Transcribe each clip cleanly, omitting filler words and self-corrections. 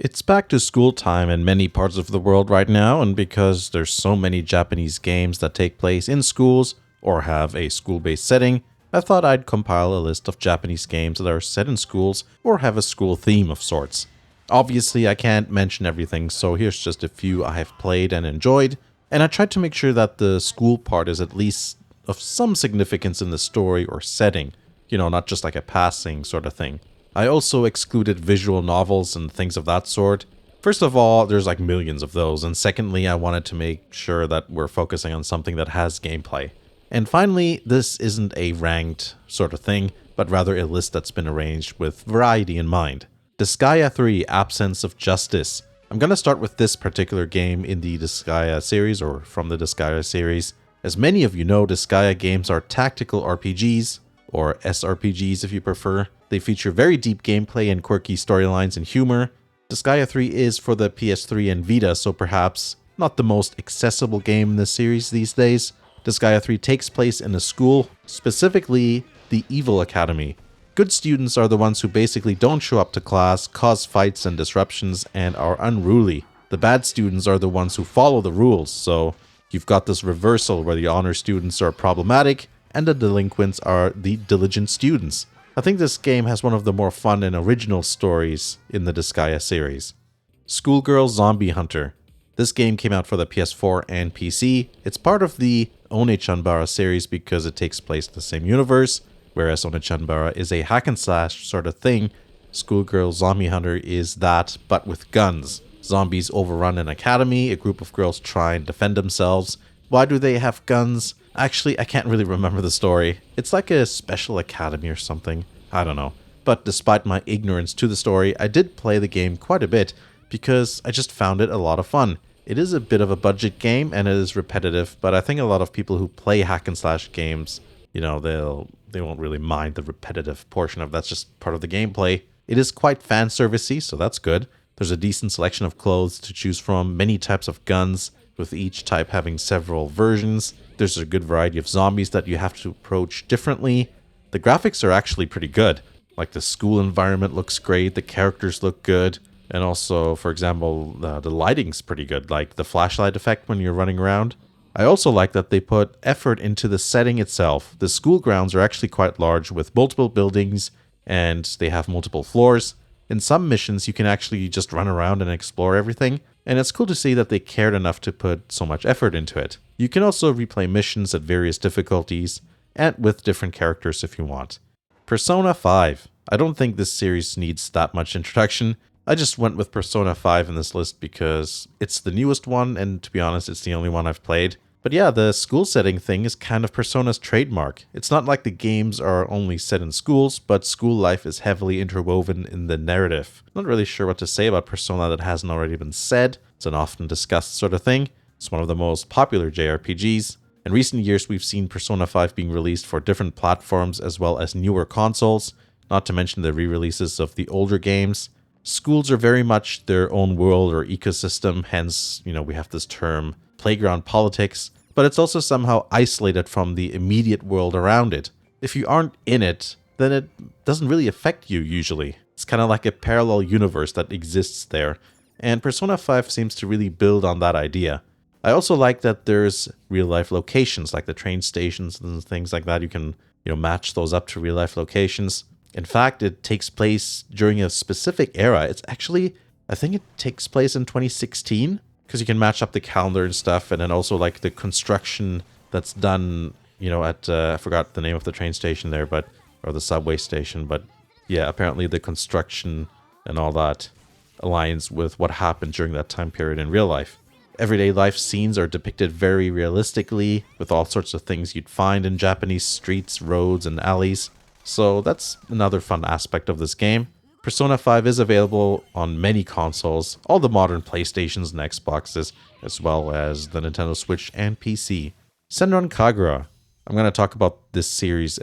It's back to school time in many parts of the world right now, and because there's so many Japanese games that take place in schools or have a school-based setting, I thought I'd compile a list of Japanese games that are set in schools or have a school theme of sorts. Obviously, I can't mention everything, so here's just a few I have played and enjoyed, and I tried to make sure that the school part is at least of some significance in the story or setting, not just like a passing sort of thing. I also excluded visual novels and things of that sort. First of all, there's like millions of those, and secondly, I wanted to make sure that we're focusing on something that has gameplay. And finally, this isn't a ranked sort of thing, but rather a list that's been arranged with variety in mind. Disgaea 3: Absence of Justice. I'm gonna start with this particular game in the Disgaea series, or from the Disgaea series. As many of you know, Disgaea games are tactical RPGs, or SRPGs if you prefer. They feature very deep gameplay and quirky storylines and humor. Disgaea 3 is for the PS3 and Vita, so perhaps not the most accessible game in the series these days. Disgaea 3 takes place in a school, specifically the Evil Academy. Good students are the ones who basically don't show up to class, cause fights and disruptions, and are unruly. The bad students are the ones who follow the rules, so you've got this reversal where the honor students are problematic, and the delinquents are the diligent students. I think this game has one of the more fun and original stories in the Disgaea series. Schoolgirl Zombie Hunter. This game came out for the PS4 and PC. It's part of the One-Chanbara series because it takes place in the same universe, whereas One-Chanbara is a hack and slash sort of thing. Schoolgirl Zombie Hunter is that, but with guns. Zombies overrun an academy, a group of girls try and defend themselves. Why do they have guns? Actually, I can't really remember the story. It's like a special academy or something. I don't know. But despite my ignorance to the story, I did play the game quite a bit because I just found it a lot of fun. It is a bit of a budget game and it is repetitive, but I think a lot of people who play hack and slash games, they won't really mind the repetitive portion of that's just part of the gameplay. It is quite fan servicey, so that's good. There's a decent selection of clothes to choose from, many types of guns, with each type having several versions. There's a good variety of zombies that you have to approach differently. The graphics are actually pretty good. Like the school environment looks great, the characters look good, and also, for example, the lighting's pretty good, like the flashlight effect when you're running around. I also like that they put effort into the setting itself. The school grounds are actually quite large with multiple buildings, and they have multiple floors. In some missions, you can actually just run around and explore everything, and it's cool to see that they cared enough to put so much effort into it. You can also replay missions at various difficulties, and with different characters if you want. Persona 5. I don't think this series needs that much introduction. I just went with Persona 5 in this list because it's the newest one, and to be honest, it's the only one I've played. But yeah, the school setting thing is kind of Persona's trademark. It's not like the games are only set in schools, but school life is heavily interwoven in the narrative. Not really sure what to say about Persona that hasn't already been said. It's an often discussed sort of thing. It's one of the most popular JRPGs. In recent years, we've seen Persona 5 being released for different platforms as well as newer consoles, not to mention the re-releases of the older games. Schools are very much their own world or ecosystem, hence, we have this term playground politics, but it's also somehow isolated from the immediate world around it. If you aren't in it, then it doesn't really affect you usually. It's kind of like a parallel universe that exists there, and Persona 5 seems to really build on that idea. I also like that there's real-life locations, like the train stations and things like that. You can, match those up to real-life locations. In fact, it takes place during a specific era. It's actually, I think it takes place in 2016, because you can match up the calendar and stuff, and then also like the construction that's done, at, I forgot the name of the train station there, or the subway station, but yeah, apparently the construction and all that aligns with what happened during that time period in real life. Everyday life scenes are depicted very realistically, with all sorts of things you'd find in Japanese streets, roads, and alleys. So that's another fun aspect of this game. Persona 5 is available on many consoles, all the modern PlayStations and Xboxes, as well as the Nintendo Switch and PC. Senran Kagura. I'm going to talk about this series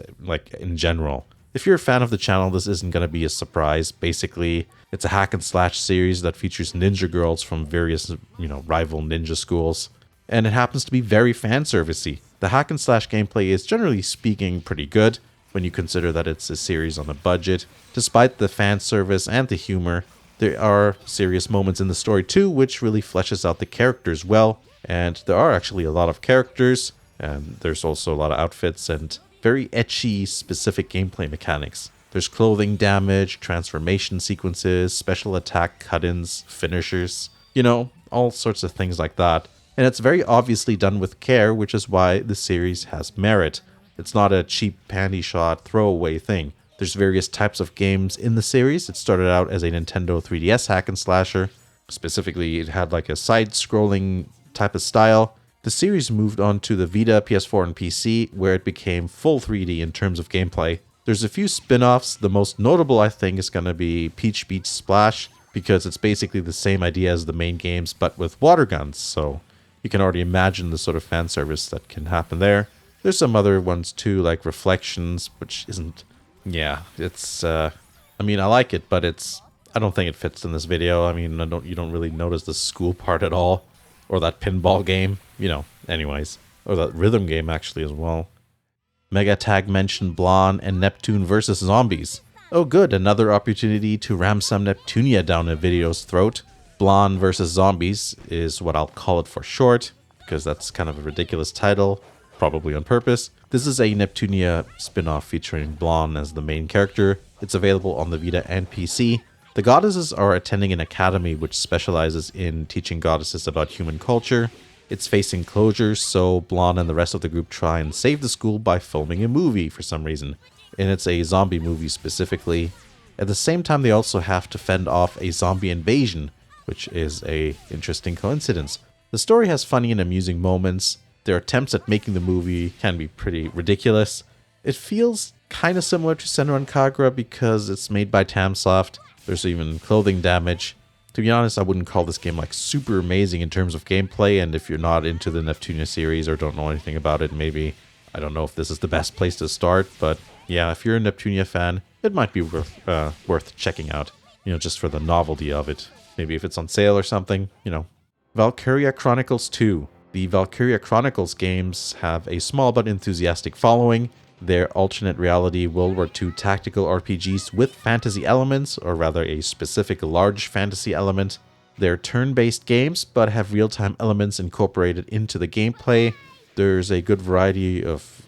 in general. If you're a fan of the channel, this isn't going to be a surprise. Basically, it's a hack and slash series that features ninja girls from various, rival ninja schools. And it happens to be very fan servicey. The hack and slash gameplay is generally speaking pretty good when you consider that it's a series on a budget. Despite the fan service and the humor, There are serious moments in the story too, which really fleshes out the characters well. And there are actually a lot of characters, and there's also a lot of outfits and very ecchi specific gameplay mechanics. There's clothing damage, transformation sequences, special attack cut-ins, finishers, you know, all sorts of things like that. And it's very obviously done with care, which is why the series has merit. It's not a cheap panty shot throwaway thing. There's various types of games in the series. It started out as a Nintendo 3DS hack and slasher. Specifically, it had like a side-scrolling type of style. The series moved on to the Vita, PS4, and PC, where it became full 3D in terms of gameplay. There's a few spin-offs. The most notable, I think, is going to be Peach Beach Splash, because it's basically the same idea as the main games, but with water guns, so you can already imagine the sort of fan service that can happen there. There's some other ones too, like Reflections, which isn't... Yeah, it's... I mean, I like it, but I don't think it fits in this video. I mean, you don't really notice the school part at all. Or that pinball game, you know, anyways. Or that rhythm game, actually, as well. Mega Tag mentioned Blonde and Neptune versus Zombies. Oh good, another opportunity to ram some Neptunia down a video's throat. Blonde versus Zombies is what I'll call it for short, because that's kind of a ridiculous title, probably on purpose. This is a Neptunia spin-off featuring Blonde as the main character. It's available on the Vita and PC. The goddesses are attending an academy which specializes in teaching goddesses about human culture. It's facing closure, so Blonde and the rest of the group try and save the school by filming a movie for some reason. And it's a zombie movie specifically. At the same time, they also have to fend off a zombie invasion, which is a interesting coincidence. The story has funny and amusing moments. Their attempts at making the movie can be pretty ridiculous. It feels kind of similar to Senran Kagura because it's made by Tamsoft. There's even clothing damage. To be honest, I wouldn't call this game like super amazing in terms of gameplay, and if you're not into the Neptunia series or don't know anything about it, maybe, I don't know if this is the best place to start, but yeah, if you're a Neptunia fan, it might be worth checking out, you know, just for the novelty of it. Maybe if it's on sale or something, you know. Valkyria Chronicles 2. The Valkyria Chronicles games have a small but enthusiastic following. They're alternate reality World War II tactical RPGs with fantasy elements, or rather a specific large fantasy element. They're turn-based games, but have real-time elements incorporated into the gameplay. There's a good variety of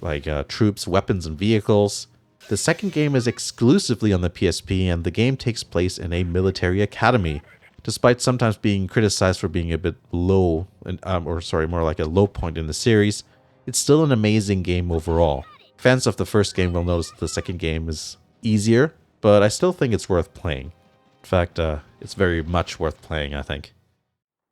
troops, weapons, and vehicles. The second game is exclusively on the PSP, and the game takes place in a military academy. Despite sometimes being criticized for being a bit low, more like a low point in the series, it's still an amazing game overall. Fans of the first game will notice that the second game is easier, but I still think it's worth playing. In fact, it's very much worth playing, I think.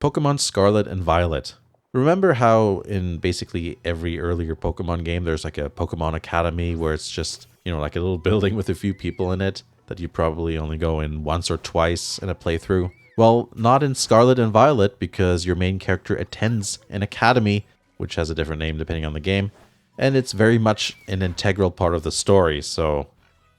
Pokemon Scarlet and Violet. Remember how in basically every earlier Pokemon game there's like a Pokemon Academy where it's just, you know, like a little building with a few people in it that you probably only go in once or twice in a playthrough? Well, not in Scarlet and Violet, because your main character attends an academy, which has a different name depending on the game, and it's very much an integral part of the story, so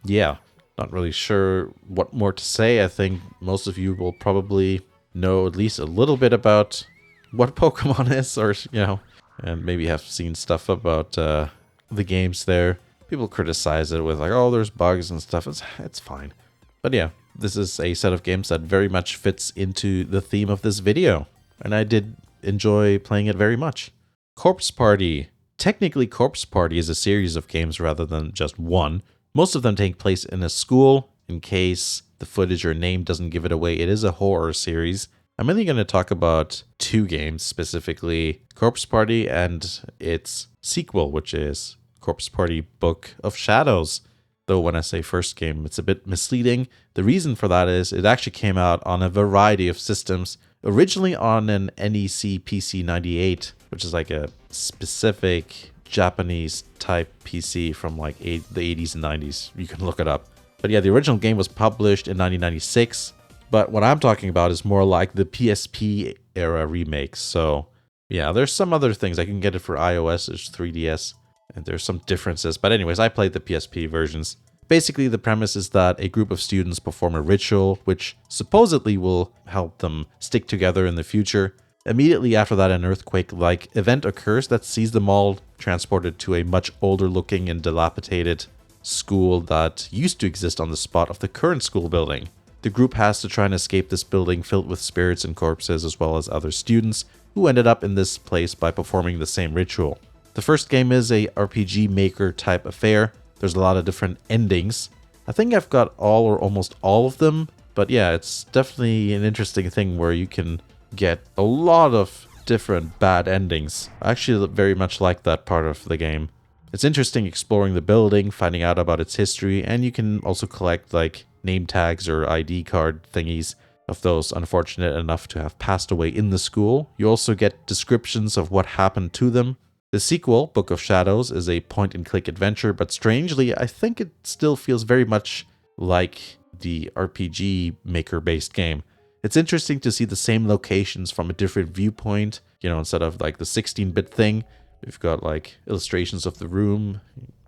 yeah, not really sure what more to say. I think most of you will probably know at least a little bit about what Pokemon is, or, you know, and maybe have seen stuff about the games there. People criticize it with like, oh, there's bugs and stuff. It's fine. But yeah, this is a set of games that very much fits into the theme of this video, and I did enjoy playing it very much. Corpse Party. Technically, Corpse Party is a series of games rather than just one. Most of them take place in a school. In case the footage or name doesn't give it away, it is a horror series. I'm only going to talk about two games specifically, Corpse Party and its sequel, which is Corpse Party Book of Shadows. Though when I say first game, it's a bit misleading. The reason for that is it actually came out on a variety of systems. Originally on an NEC PC98, which is like a specific Japanese type PC from like the 80s and 90s. You can look it up. But yeah, the original game was published in 1996. But what I'm talking about is more like the PSP era remakes. So yeah, there's some other things. I can get it for iOS, there's 3DS, and there's some differences. But anyways, I played the PSP versions. Basically, the premise is that a group of students perform a ritual which supposedly will help them stick together in the future. Immediately after that, an earthquake-like event occurs that sees them all transported to a much older-looking and dilapidated school that used to exist on the spot of the current school building. The group has to try and escape this building filled with spirits and corpses, as well as other students who ended up in this place by performing the same ritual. The first game is a RPG Maker type affair. There's a lot of different endings. I think I've got all or almost all of them, but yeah, it's definitely an interesting thing where you can get a lot of different bad endings. I actually very much like that part of the game. It's interesting exploring the building, finding out about its history, and you can also collect like name tags or ID card thingies of those unfortunate enough to have passed away in the school. You also get descriptions of what happened to them. The sequel, Book of Shadows, is a point-and-click adventure, but strangely, I think it still feels very much like the RPG Maker-based game. It's interesting to see the same locations from a different viewpoint, instead of like the 16-bit thing. We've got like illustrations of the room,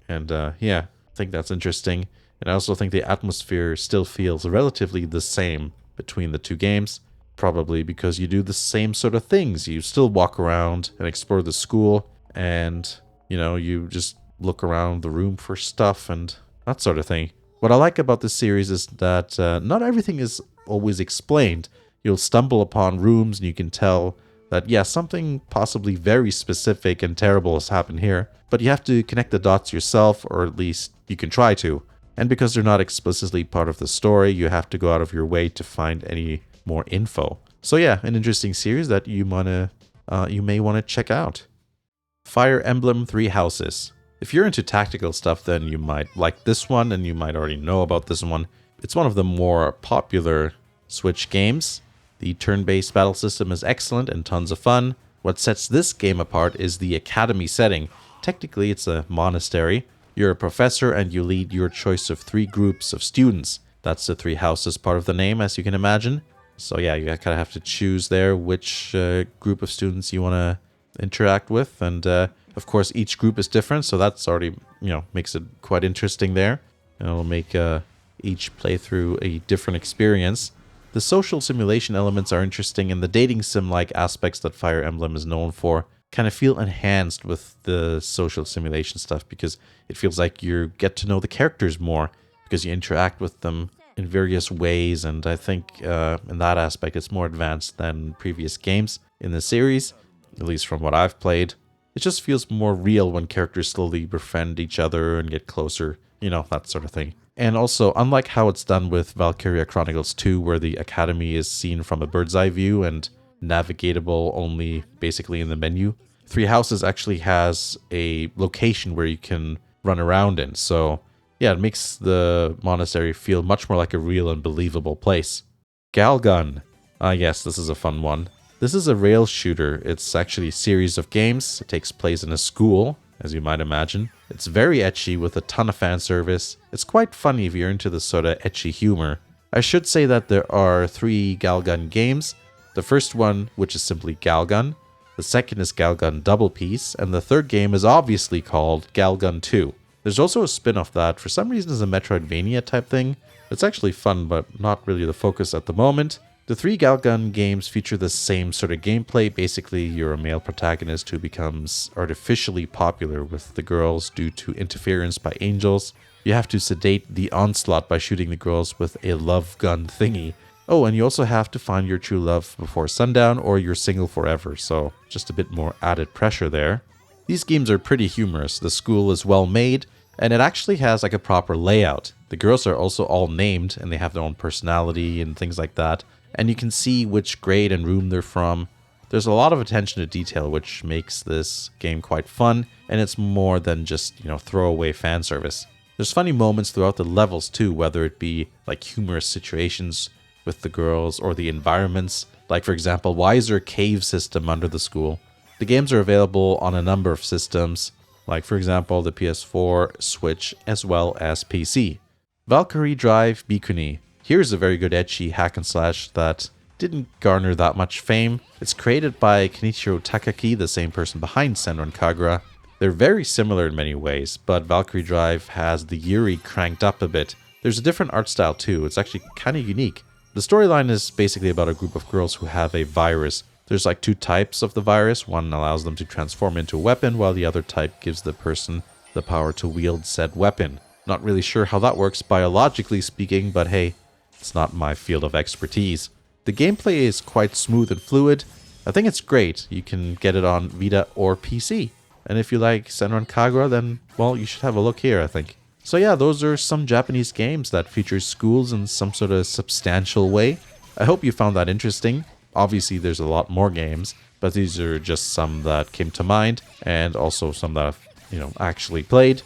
and I think that's interesting. And I also think the atmosphere still feels relatively the same between the two games, probably because you do the same sort of things. You still walk around and explore the school, and you just look around the room for stuff and that sort of thing. What I like about this series is that not everything is always explained. You'll stumble upon rooms and you can tell that, yeah, something possibly very specific and terrible has happened here, but you have to connect the dots yourself, or at least you can try to. And because they're not explicitly part of the story, you have to go out of your way to find any more info. So yeah, an interesting series that you may want to check out. Fire Emblem Three Houses. If you're into tactical stuff, then you might like this one, and you might already know about this one. It's one of the more popular Switch games. The turn-based battle system is excellent and tons of fun. What sets this game apart is the academy setting. Technically, it's a monastery. You're a professor and you lead your choice of 3 groups of students. That's the 3 houses part of the name, as you can imagine. So yeah, you kind of have to choose there which group of students you want to interact with, and of course each group is different, so that's already makes it quite interesting there, and it'll make each playthrough a different experience. The social simulation elements are interesting, and the dating sim-like aspects that Fire Emblem is known for kind of feel enhanced with the social simulation stuff, because it feels like you get to know the characters more because you interact with them in various ways, and I think in that aspect it's more advanced than previous games in the series. At least from what I've played. It just feels more real when characters slowly befriend each other and get closer, that sort of thing. And also, unlike how it's done with Valkyria Chronicles 2, where the academy is seen from a bird's eye view and navigatable only basically in the menu, Three Houses actually has a location where you can run around in. So yeah, it makes the monastery feel much more like a real and believable place. Galgun. Yes, this is a fun one. This is a rail shooter. It's actually a series of games. It takes place in a school, as you might imagine. It's very ecchi with a ton of fan service. It's quite funny if you're into this sort of ecchi humor. I should say that there are 3 Galgun games. The first one, which is simply Galgun. The second is Galgun Double Piece. And the third game is obviously called Galgun 2. There's also a spin-off that, for some reason, is a Metroidvania type thing. It's actually fun, but not really the focus at the moment. The 3 Galgun games feature the same sort of gameplay. Basically, you're a male protagonist who becomes artificially popular with the girls due to interference by angels. You have to sedate the onslaught by shooting the girls with a love gun thingy. Oh, and you also have to find your true love before sundown, or you're single forever, so just a bit more added pressure there. These games are pretty humorous. The school is well made, and it actually has like a proper layout. The girls are also all named, and they have their own personality and things like that. And you can see which grade and room they're from. There's a lot of attention to detail, which makes this game quite fun, and it's more than just, throwaway fan service. There's funny moments throughout the levels too, whether it be like humorous situations with the girls or the environments. Like, for example, why is there a cave system under the school? The games are available on a number of systems, like for example the PS4, Switch, as well as PC. Valkyrie Drive Bhikkhuni. Here's a very good ecchi hack and slash that didn't garner that much fame. It's created by Kenichiro Takaki, the same person behind Senran Kagura. They're very similar in many ways, but Valkyrie Drive has the Yuri cranked up a bit. There's a different art style too. It's actually kind of unique. The storyline is basically about a group of girls who have a virus. There's like 2 types of the virus. One allows them to transform into a weapon, while the other type gives the person the power to wield said weapon. Not really sure how that works biologically speaking, but hey, It's not my field of expertise. The gameplay is quite smooth and fluid. I think it's great. You can get it on Vita or PC. And if you like Senran Kagura, then, well, you should have a look here, I think. So yeah, those are some Japanese games that feature schools in some sort of substantial way. I hope you found that interesting. Obviously, there's a lot more games, but these are just some that came to mind, and also some that I've, actually played.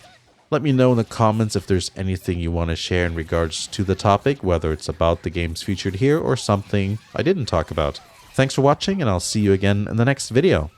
Let me know in the comments if there's anything you want to share in regards to the topic, whether it's about the games featured here or something I didn't talk about. Thanks for watching, and I'll see you again in the next video.